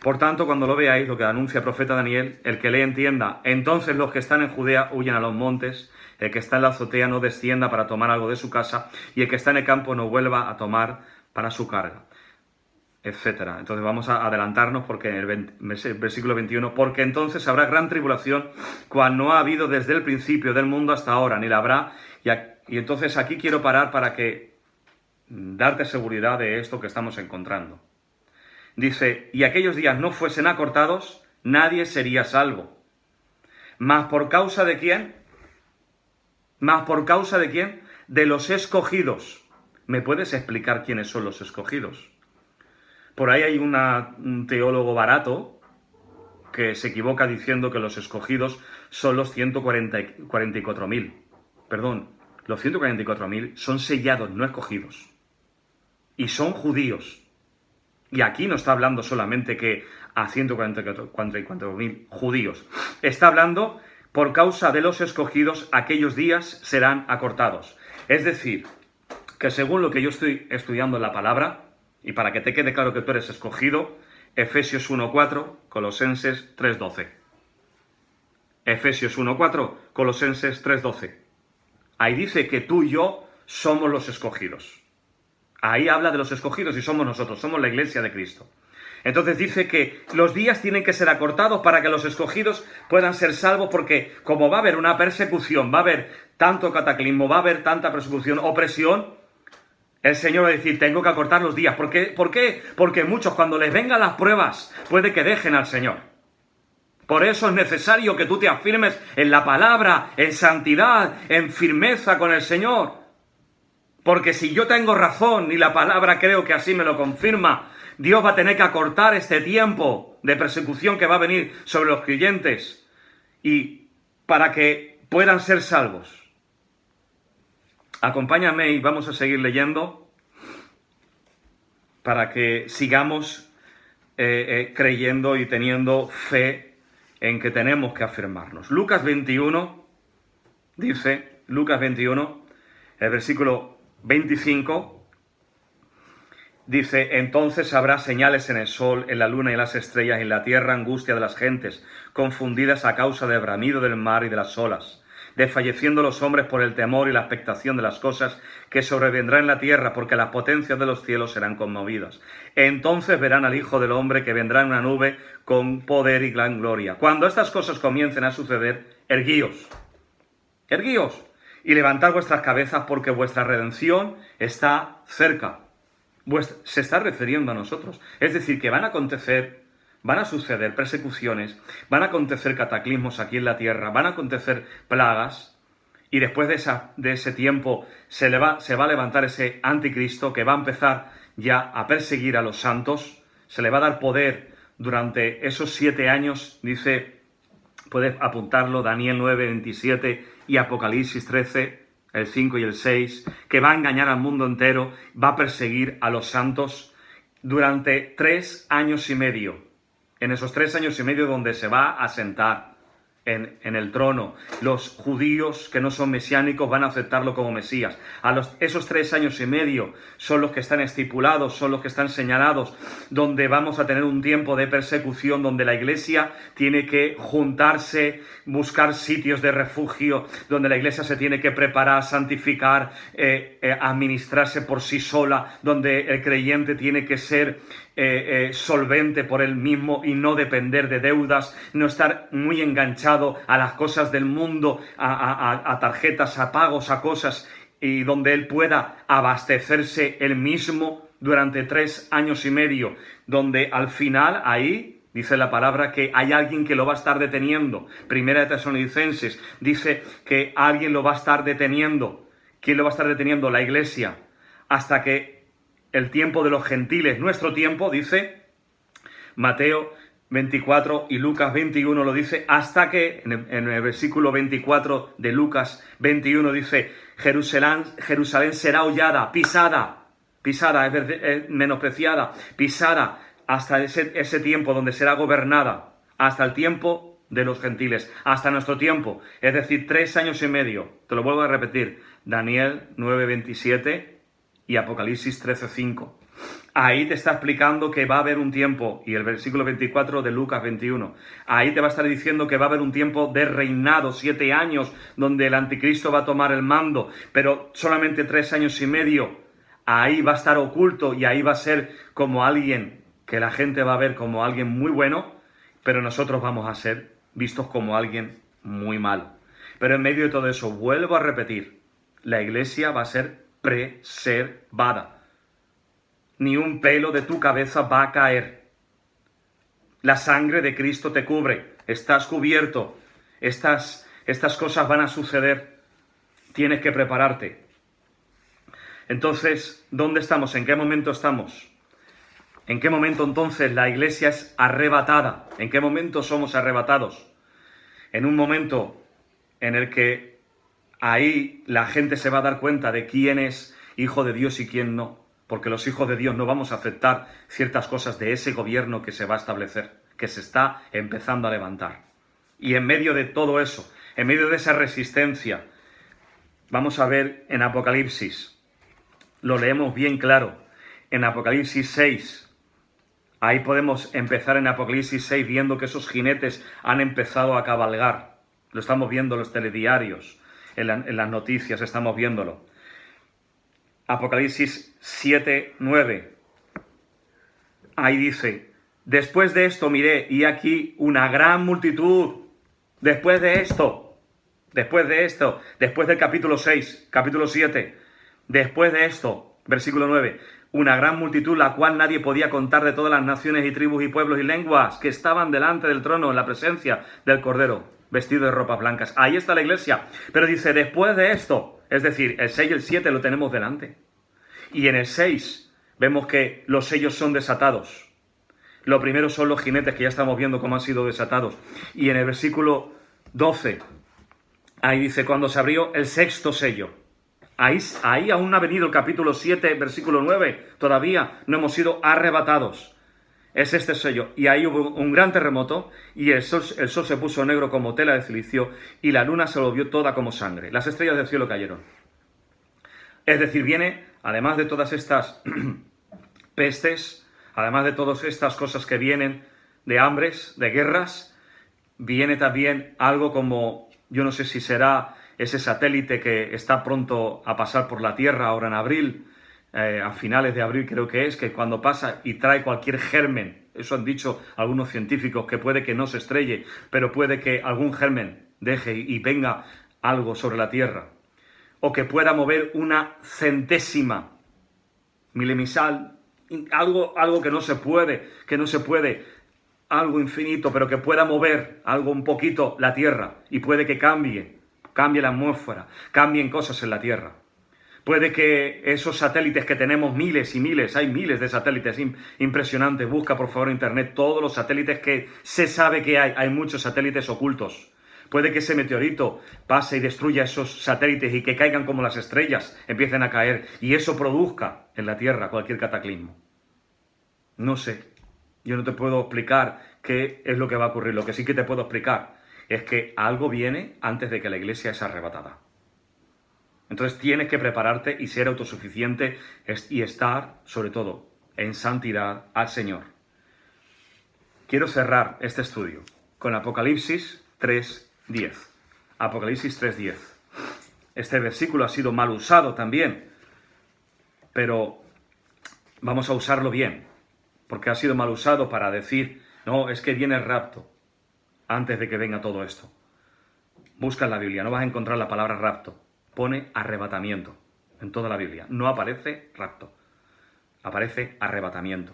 Por tanto, cuando lo veáis, lo que anuncia el profeta Daniel, el que lee entienda. Entonces los que están en Judea huyen a los montes, el que está en la azotea no descienda para tomar algo de su casa, y el que está en el campo no vuelva a tomar para su carga, etcétera. Entonces vamos a adelantarnos porque en el versículo 21, porque entonces habrá gran tribulación, cual no ha habido desde el principio del mundo hasta ahora, ni la habrá. Y entonces aquí quiero parar para darte seguridad de esto que estamos encontrando. Dice, y aquellos días no fuesen acortados, nadie sería salvo. ¿Mas por causa de quién? ¿Mas por causa de quién? De los escogidos. ¿Me puedes explicar quiénes son los escogidos? Por ahí hay un teólogo barato que se equivoca diciendo que los escogidos son los 144.000. Perdón, los 144.000 son sellados, no escogidos. Y son judíos. Y aquí no está hablando solamente que a 144.000 judíos. Está hablando, por causa de los escogidos, aquellos días serán acortados. Es decir, que según lo que yo estoy estudiando en la palabra, y para que te quede claro que tú eres escogido, Efesios 1:4, Colosenses 3:12. Efesios 1:4, Colosenses 3:12. Ahí dice que tú y yo somos los escogidos. Ahí habla de los escogidos y somos nosotros, somos la Iglesia de Cristo. Entonces dice que los días tienen que ser acortados para que los escogidos puedan ser salvos, porque como va a haber una persecución, va a haber tanto cataclismo, va a haber tanta persecución, opresión, el Señor va a decir, tengo que acortar los días. ¿Por qué? Porque muchos, cuando les vengan las pruebas, puede que dejen al Señor. Por eso es necesario que tú te afirmes en la palabra, en santidad, en firmeza con el Señor. Porque si yo tengo razón y la palabra creo que así me lo confirma, Dios va a tener que acortar este tiempo de persecución que va a venir sobre los creyentes y para que puedan ser salvos. Acompáñame y vamos a seguir leyendo para que sigamos creyendo y teniendo fe en que tenemos que afirmarnos. Lucas 21 dice, Lucas 21, el versículo 25, dice, entonces habrá señales en el sol, en la luna y en las estrellas, y en la tierra angustia de las gentes, confundidas a causa del bramido del mar y de las olas, desfalleciendo los hombres por el temor y la expectación de las cosas que sobrevendrán en la tierra, porque las potencias de los cielos serán conmovidas. Entonces verán al Hijo del Hombre que vendrá en una nube con poder y gran gloria. Cuando estas cosas comiencen a suceder, erguíos y levantad vuestras cabezas, porque vuestra redención está cerca. Se está refiriendo a nosotros. Es decir, que van a suceder persecuciones, van a acontecer cataclismos aquí en la tierra, van a acontecer plagas, y después de ese tiempo se va a levantar ese anticristo que va a empezar ya a perseguir a los santos, se le va a dar poder durante esos 7 años, dice, puedes apuntarlo, Daniel 9:27 y Apocalipsis 13, el 5 y el 6, que va a engañar al mundo entero, va a perseguir a los santos durante 3 años y medio. En esos 3 años y medio donde se va a sentar en el trono. Los judíos que no son mesiánicos van a aceptarlo como Mesías. Esos 3 años y medio son los que están estipulados, son los que están señalados, donde vamos a tener un tiempo de persecución, donde la Iglesia tiene que juntarse, buscar sitios de refugio, donde la Iglesia se tiene que preparar, santificar, administrarse por sí sola, donde el creyente tiene que ser solvente por él mismo y no depender de deudas, no estar muy enganchado a las cosas del mundo, a tarjetas, a pagos, a cosas, y donde él pueda abastecerse él mismo durante 3 años y medio, donde al final ahí dice la palabra que hay alguien que lo va a estar deteniendo. Primera de Tesalonicenses dice que alguien lo va a estar deteniendo. ¿Quién lo va a estar deteniendo? La Iglesia. Hasta que el tiempo de los gentiles, nuestro tiempo, dice Mateo 24 y Lucas 21 lo dice, hasta que en el versículo 24 de Lucas 21 dice, Jerusalén será hollada, pisada, es menospreciada, pisada, hasta ese tiempo donde será gobernada, hasta el tiempo de los gentiles, hasta nuestro tiempo, es decir, 3 años y medio. Te lo vuelvo a repetir, Daniel 9:27 y Apocalipsis 13:5. Ahí te está explicando que va a haber un tiempo, y el versículo 24 de Lucas 21, ahí te va a estar diciendo que va a haber un tiempo de reinado, 7 años, donde el anticristo va a tomar el mando, pero solamente 3 años y medio, ahí va a estar oculto y ahí va a ser como alguien que la gente va a ver como alguien muy bueno, pero nosotros vamos a ser vistos como alguien muy malo. Pero en medio de todo eso, vuelvo a repetir, la Iglesia va a ser preservada. Ni un pelo de tu cabeza va a caer. La sangre de Cristo te cubre. Estás cubierto. Estas cosas van a suceder. Tienes que prepararte. Entonces, ¿dónde estamos? ¿En qué momento estamos? ¿En qué momento entonces la Iglesia es arrebatada? ¿En qué momento somos arrebatados? En un momento en el que ahí la gente se va a dar cuenta de quién es hijo de Dios y quién no. Porque los hijos de Dios no vamos a aceptar ciertas cosas de ese gobierno que se va a establecer, que se está empezando a levantar. Y en medio de todo eso, en medio de esa resistencia, vamos a ver en Apocalipsis, lo leemos bien claro, en Apocalipsis 6, ahí podemos empezar en Apocalipsis 6 viendo que esos jinetes han empezado a cabalgar. Lo estamos viendo en los telediarios, en las noticias estamos viéndolo. Apocalipsis 7:9. Ahí dice, después de esto miré, y aquí una gran multitud. Después del capítulo 6, capítulo 7, después de esto, versículo 9, una gran multitud, la cual nadie podía contar, de todas las naciones y tribus y pueblos y lenguas, que estaban delante del trono en la presencia del Cordero, vestido de ropas blancas. Ahí está la Iglesia. Pero dice, después de esto, es decir, el 6 y el 7 lo tenemos delante. Y en el 6 vemos que los sellos son desatados. Lo primero son los jinetes, que ya estamos viendo cómo han sido desatados. Y en el versículo 12, ahí dice, cuando se abrió el 6º sello. Ahí aún no ha venido el capítulo 7, versículo 9. Todavía no hemos sido arrebatados. Es este sello. Y ahí hubo un gran terremoto, y el sol se puso negro como tela de cilicio, y la luna se volvió toda como sangre. Las estrellas del cielo cayeron. Es decir, viene, además de todas estas pestes, además de todas estas cosas que vienen de hambres, de guerras, viene también algo como, yo no sé si será ese satélite que está pronto a pasar por la Tierra ahora en abril, a finales de abril creo que es, que cuando pasa y trae cualquier germen, eso han dicho algunos científicos, que puede que no se estrelle, pero puede que algún germen deje y venga algo sobre la Tierra, o que pueda mover una centésima milimisal, algo que no se puede, algo infinito, pero que pueda mover algo un poquito la Tierra, y puede que cambie la atmósfera, cambien cosas en la Tierra. Puede que esos satélites que tenemos miles y miles, hay miles de satélites impresionantes, busca por favor en internet todos los satélites que se sabe que hay muchos satélites ocultos. Puede que ese meteorito pase y destruya esos satélites y que caigan como las estrellas, empiecen a caer, y eso produzca en la Tierra cualquier cataclismo. No sé, yo no te puedo explicar qué es lo que va a ocurrir. Lo que sí que te puedo explicar es que algo viene antes de que la iglesia sea arrebatada. Entonces tienes que prepararte y ser autosuficiente y estar, sobre todo, en santidad al Señor. Quiero cerrar este estudio con Apocalipsis 3:10. Apocalipsis 3:10. Este versículo ha sido mal usado también, pero vamos a usarlo bien, porque ha sido mal usado para decir, no, es que viene el rapto antes de que venga todo esto. Busca en la Biblia, no vas a encontrar la palabra rapto. Pone arrebatamiento en toda la Biblia. No aparece rapto, aparece arrebatamiento.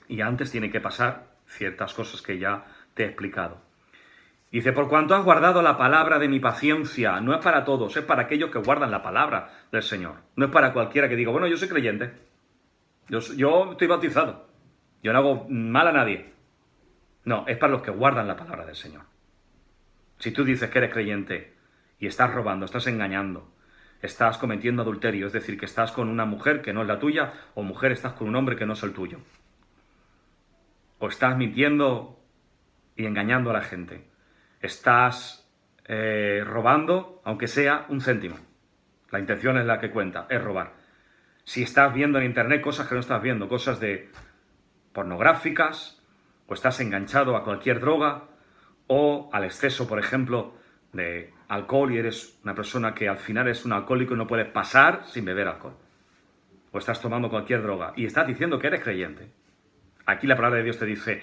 Y antes tiene que pasar ciertas cosas que ya te he explicado. Dice, por cuanto has guardado la palabra de mi paciencia, no es para todos, es para aquellos que guardan la palabra del Señor. No es para cualquiera que diga, bueno, yo soy creyente, yo estoy bautizado, yo no hago mal a nadie. No, es para los que guardan la palabra del Señor. Si tú dices que eres creyente y estás robando, estás engañando, estás cometiendo adulterio, es decir, que estás con una mujer que no es la tuya, o mujer estás con un hombre que no es el tuyo, o estás mintiendo y engañando a la gente, estás robando, aunque sea un céntimo, la intención es la que cuenta, es robar. Si estás viendo en internet cosas que no estás viendo, cosas de pornográficas, o estás enganchado a cualquier droga, o al exceso, por ejemplo, de alcohol y eres una persona que al final es un alcohólico y no puedes pasar sin beber alcohol, o estás tomando cualquier droga y estás diciendo que eres creyente, aquí la palabra de Dios te dice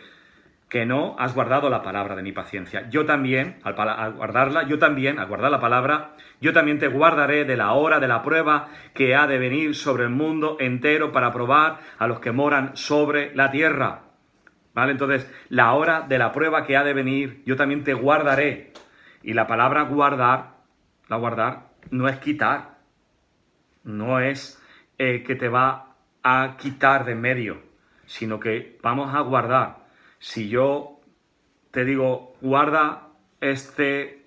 que no has guardado la palabra de mi paciencia. Yo también, al guardar la palabra, yo también te guardaré de la hora de la prueba que ha de venir sobre el mundo entero para probar a los que moran sobre la tierra. ¿Vale? Entonces, la hora de la prueba que ha de venir, yo también te guardaré. Y la palabra guardar no es quitar, no es que te va a quitar de en medio, sino que vamos a guardar. Si yo te digo, guarda este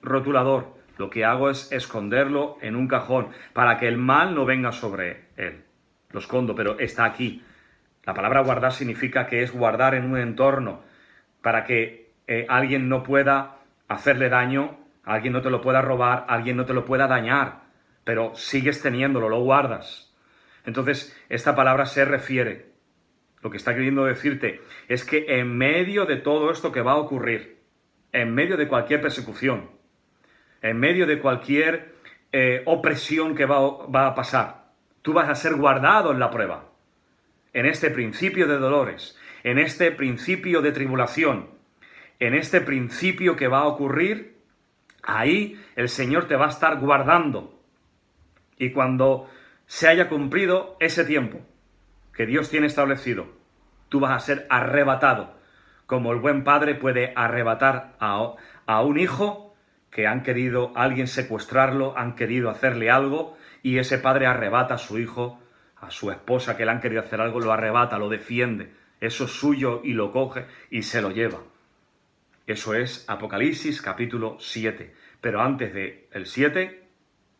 rotulador, lo que hago es esconderlo en un cajón para que el mal no venga sobre él. Lo escondo, pero está aquí. La palabra guardar significa que es guardar en un entorno para que alguien no pueda hacerle daño, alguien no te lo pueda robar, alguien no te lo pueda dañar, pero sigues teniéndolo, lo guardas. Entonces, esta palabra se refiere, lo que está queriendo decirte, es que en medio de todo esto que va a ocurrir, en medio de cualquier persecución, en medio de cualquier opresión que va a pasar, tú vas a ser guardado en la prueba. En este principio de dolores, en este principio de tribulación, en este principio que va a ocurrir, ahí el Señor te va a estar guardando. Y cuando se haya cumplido ese tiempo que Dios tiene establecido, tú vas a ser arrebatado, como el buen padre puede arrebatar a un hijo que han querido alguien secuestrarlo, han querido hacerle algo, y ese padre arrebata a su hijo, a su esposa que le han querido hacer algo, lo arrebata, lo defiende, eso es suyo y lo coge y se lo lleva. Eso es Apocalipsis capítulo 7. Pero antes del 7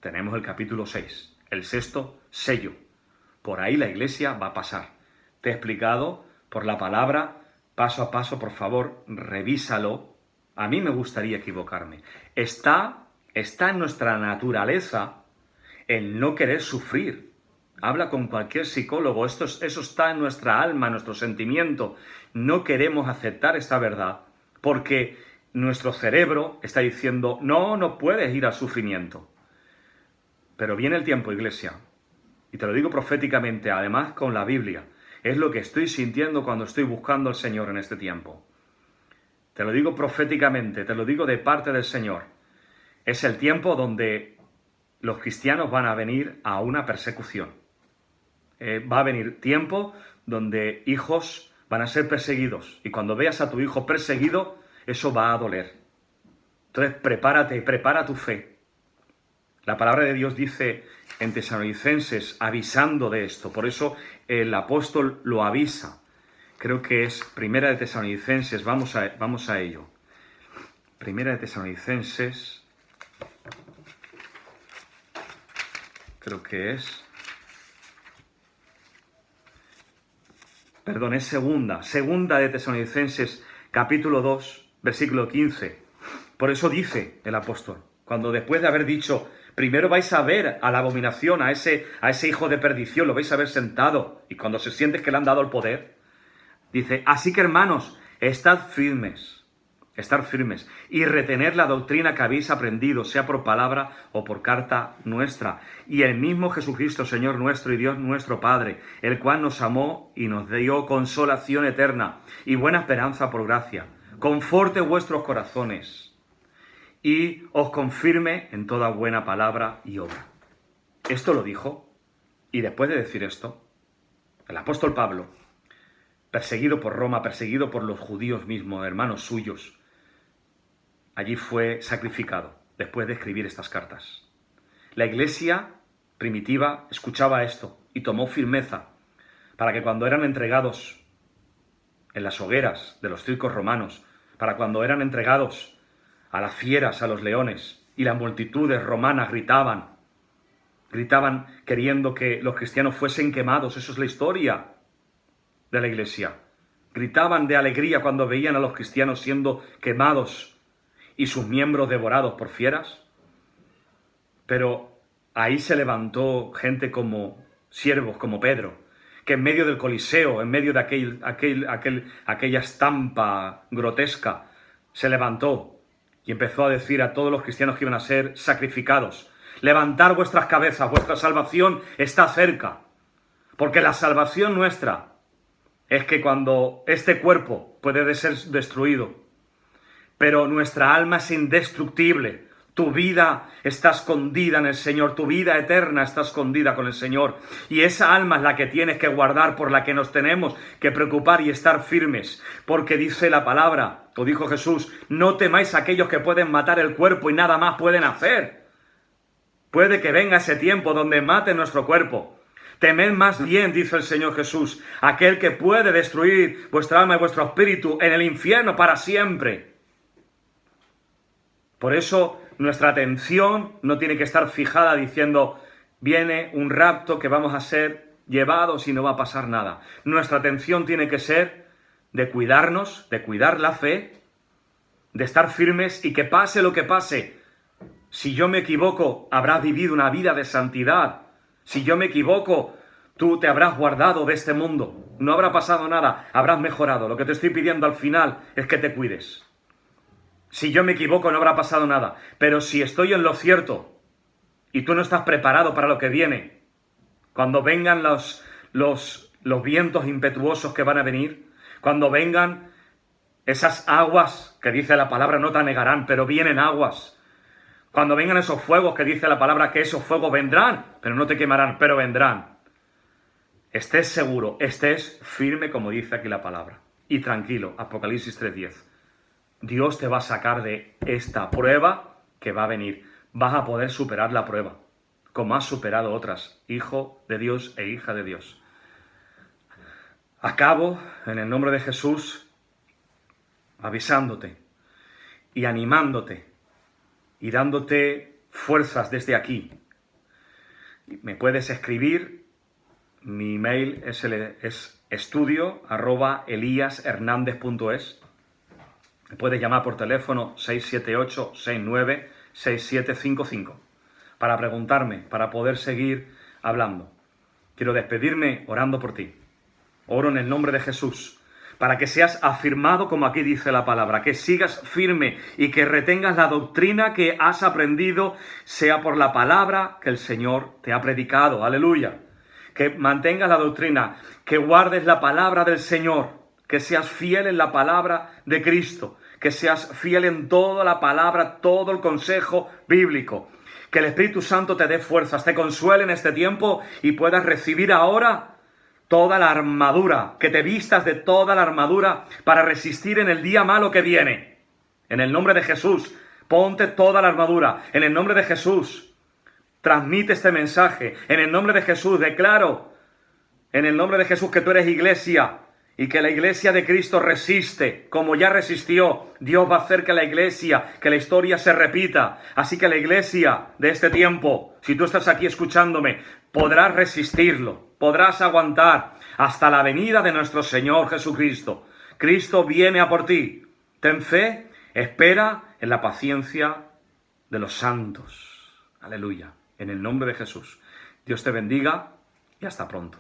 tenemos el capítulo 6, el sexto sello. Por ahí la iglesia va a pasar. Te he explicado por la palabra, paso a paso, por favor, revísalo. A mí me gustaría equivocarme. Está en nuestra naturaleza el no querer sufrir. Habla con cualquier psicólogo, eso está en nuestra alma, en nuestro sentimiento. No queremos aceptar esta verdad porque nuestro cerebro está diciendo, no puedes ir al sufrimiento. Pero viene el tiempo, iglesia, y te lo digo proféticamente, además con la Biblia, es lo que estoy sintiendo cuando estoy buscando al Señor en este tiempo. Te lo digo proféticamente, te lo digo de parte del Señor. Es el tiempo donde los cristianos van a venir a una persecución. Va a venir tiempo donde hijos van a ser perseguidos. Y cuando veas a tu hijo perseguido, eso va a doler. Entonces prepárate, prepara tu fe. La palabra de Dios dice en Tesalonicenses, avisando de esto. Por eso el apóstol lo avisa. Creo que es Primera de Tesalonicenses, vamos a ello. Primera de Tesalonicenses, creo que es... Perdón, es segunda de Tesalonicenses, capítulo 2, versículo 15. Por eso dice el apóstol, cuando después de haber dicho, primero vais a ver a la abominación, a ese hijo de perdición, lo vais a ver sentado, y cuando se siente que le han dado el poder, dice, así que hermanos, estad firmes, y retened la doctrina que habéis aprendido, sea por palabra o por carta nuestra. Y el mismo Jesucristo, Señor nuestro y Dios nuestro Padre, el cual nos amó y nos dio consolación eterna y buena esperanza por gracia, conforte vuestros corazones y os confirme en toda buena palabra y obra. Esto lo dijo, y después de decir esto, el apóstol Pablo, perseguido por Roma, perseguido por los judíos mismos, hermanos suyos, allí fue sacrificado después de escribir estas cartas. La iglesia primitiva escuchaba esto y tomó firmeza para que cuando eran entregados en las hogueras de los circos romanos, para cuando eran entregados a las fieras, a los leones, y las multitudes romanas gritaban queriendo que los cristianos fuesen quemados. Eso es la historia de la iglesia. Gritaban de alegría cuando veían a los cristianos siendo quemados y sus miembros devorados por fieras. Pero ahí se levantó gente como siervos, como Pedro, que en medio del Coliseo, en medio de aquella estampa grotesca, se levantó y empezó a decir a todos los cristianos que iban a ser sacrificados, levantar vuestras cabezas, vuestra salvación está cerca. Porque la salvación nuestra es que cuando este cuerpo puede ser destruido, pero nuestra alma es indestructible, tu vida está escondida en el Señor, tu vida eterna está escondida con el Señor. Y esa alma es la que tienes que guardar, por la que nos tenemos que preocupar y estar firmes. Porque dice la palabra, o dijo Jesús, no temáis a aquellos que pueden matar el cuerpo y nada más pueden hacer. Puede que venga ese tiempo donde maten nuestro cuerpo. Temed más bien, dice el Señor Jesús, aquel que puede destruir vuestra alma y vuestro espíritu en el infierno para siempre. Por eso nuestra atención no tiene que estar fijada diciendo, viene un rapto que vamos a ser llevados y no va a pasar nada. Nuestra atención tiene que ser de cuidarnos, de cuidar la fe, de estar firmes y que pase lo que pase. Si yo me equivoco, habrás vivido una vida de santidad. Si yo me equivoco, tú te habrás guardado de este mundo. No habrá pasado nada, habrás mejorado. Lo que te estoy pidiendo al final es que te cuides. Si yo me equivoco, no habrá pasado nada. Pero si estoy en lo cierto y tú no estás preparado para lo que viene, cuando vengan los vientos impetuosos que van a venir, cuando vengan esas aguas que dice la palabra no te anegarán, pero vienen aguas. Cuando vengan esos fuegos que dice la palabra que esos fuegos vendrán, pero no te quemarán, pero vendrán. Estés seguro, estés firme como dice aquí la palabra. Y tranquilo, Apocalipsis 3:10. Dios te va a sacar de esta prueba que va a venir. Vas a poder superar la prueba, como has superado otras, hijo de Dios e hija de Dios. Acabo, en el nombre de Jesús, avisándote y animándote y dándote fuerzas desde aquí. Me puedes escribir, mi email es estudio@eliashernandez.es. Me puedes llamar por teléfono 678-69-6755 para preguntarme, para poder seguir hablando. Quiero despedirme orando por ti. Oro en el nombre de Jesús para que seas afirmado como aquí dice la palabra, que sigas firme y que retengas la doctrina que has aprendido, sea por la palabra que el Señor te ha predicado. Aleluya. Que mantengas la doctrina, que guardes la palabra del Señor, que seas fiel en la palabra de Cristo, que seas fiel en toda la palabra, todo el consejo bíblico. Que el Espíritu Santo te dé fuerzas, te consuele en este tiempo y puedas recibir ahora toda la armadura, que te vistas de toda la armadura para resistir en el día malo que viene. En el nombre de Jesús, ponte toda la armadura. En el nombre de Jesús, transmite este mensaje. En el nombre de Jesús, declaro, en el nombre de Jesús, que tú eres iglesia y que la iglesia de Cristo resiste, como ya resistió. Dios va a hacer que la iglesia, que la historia se repita. Así que la iglesia de este tiempo, si tú estás aquí escuchándome, podrás resistirlo, podrás aguantar hasta la venida de nuestro Señor Jesucristo. Cristo viene a por ti. Ten fe Espera en la paciencia de los santos. Aleluya. En el nombre de Jesús. Dios te bendiga y hasta pronto.